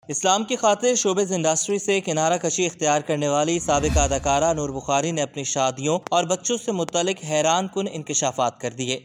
इस्लाम की खातिर showbiz industry से किनारा कशी इख्तियार करने वाली साबिक़ अदाकारा नूर बुखारी ने अपनी शादियों और बच्चों से मुत्तलिक हैरान कुन इंकशाफात कर दिए।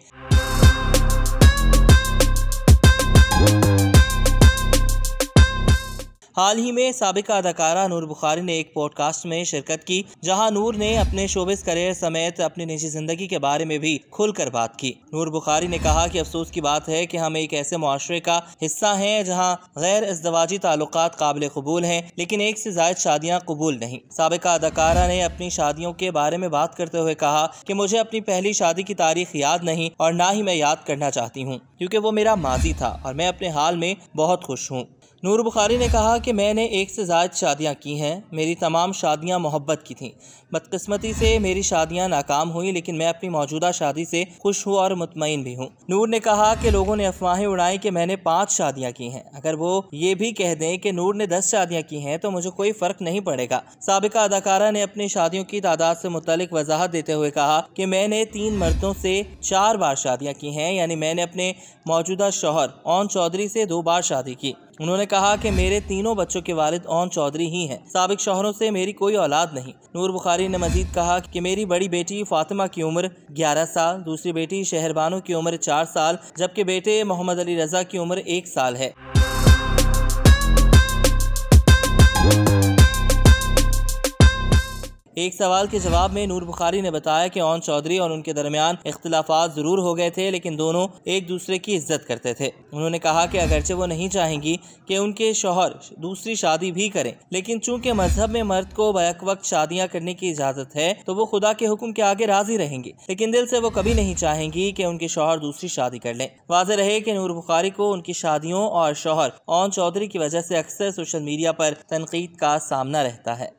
हाल ही में साबिक़ा अदाकारा नूर बुखारी ने एक पॉडकास्ट में शिरकत की, जहां नूर ने अपने शोबिज़ करियर समेत अपनी निजी जिंदगी के बारे में भी खुलकर बात की। नूर बुखारी ने कहा कि अफसोस की बात है कि हम एक ऐसे मुआशरे का हिस्सा हैं जहां गैर इज़्दिवाजी ताल्लुकात काबिल कबूल हैं, लेकिन एक से ज़ायद शादियां कबूल नहीं। साबिक़ा अदाकारा ने अपनी शादियों के बारे में बात करते हुए कहा कि मुझे अपनी पहली शादी की तारीख याद नहीं और ना ही मैं याद करना चाहती हूँ, क्योंकि वो मेरा माजी था और मैं अपने हाल में बहुत खुश हूँ। नूर बुखारी ने कहा कि मैंने एक से ज़ायद शादियां की हैं। मेरी तमाम शादियां मोहब्बत की थीं। बदकिस्मती से मेरी शादियां नाकाम हुई, लेकिन मैं अपनी मौजूदा शादी से खुश हूँ और मुतमईन भी हूँ। नूर ने कहा कि लोगों ने अफवाहें उड़ाई कि मैंने 5 शादियां की हैं। अगर वो ये भी कह दें कि नूर ने 10 शादियां की हैं तो मुझे कोई फ़र्क नहीं पड़ेगा। साबिक़ा अदाकारा ने अपनी शादियों की तादाद से मुतल्लिक वजाहत देते हुए कहा कि मैंने 3 मर्दों से 4 बार शादियाँ की हैं, यानी मैंने अपने मौजूदा शौहर ओन चौधरी से 2 बार शादी की। उन्होंने कहा कि मेरे तीनों बच्चों के वालिद ओन चौधरी ही हैं। साबिक शौहरों से मेरी कोई औलाद नहीं। नूर बुखारी ने मजीद कहा कि मेरी बड़ी बेटी फातिमा की उम्र 11 साल, दूसरी बेटी शहरबानो की उम्र 4 साल, जबकि बेटे मोहम्मद अली रजा की उम्र 1 साल है। एक सवाल के जवाब में नूर बुखारी ने बताया कि ओन चौधरी और उनके दरमियान इख्तिलाफात ज़रूर हो गए थे, लेकिन दोनों एक दूसरे की इज्जत करते थे। उन्होंने कहा कि अगरचे वो नहीं चाहेंगी कि उनके शौहर दूसरी शादी भी करें, लेकिन चूंकि मजहब में मर्द को बैक वक्त शादियाँ करने की इजाज़त है तो वो खुदा के हुक्म के आगे राजी रहेंगी, लेकिन दिल से वो कभी नहीं चाहेंगी कि उनके शौहर दूसरी शादी कर लें। वाज़ेह रहे कि नूर बुखारी को उनकी शादियों और शौहर ओन चौधरी की वजह से अक्सर सोशल मीडिया पर तनकीद का सामना रहता है।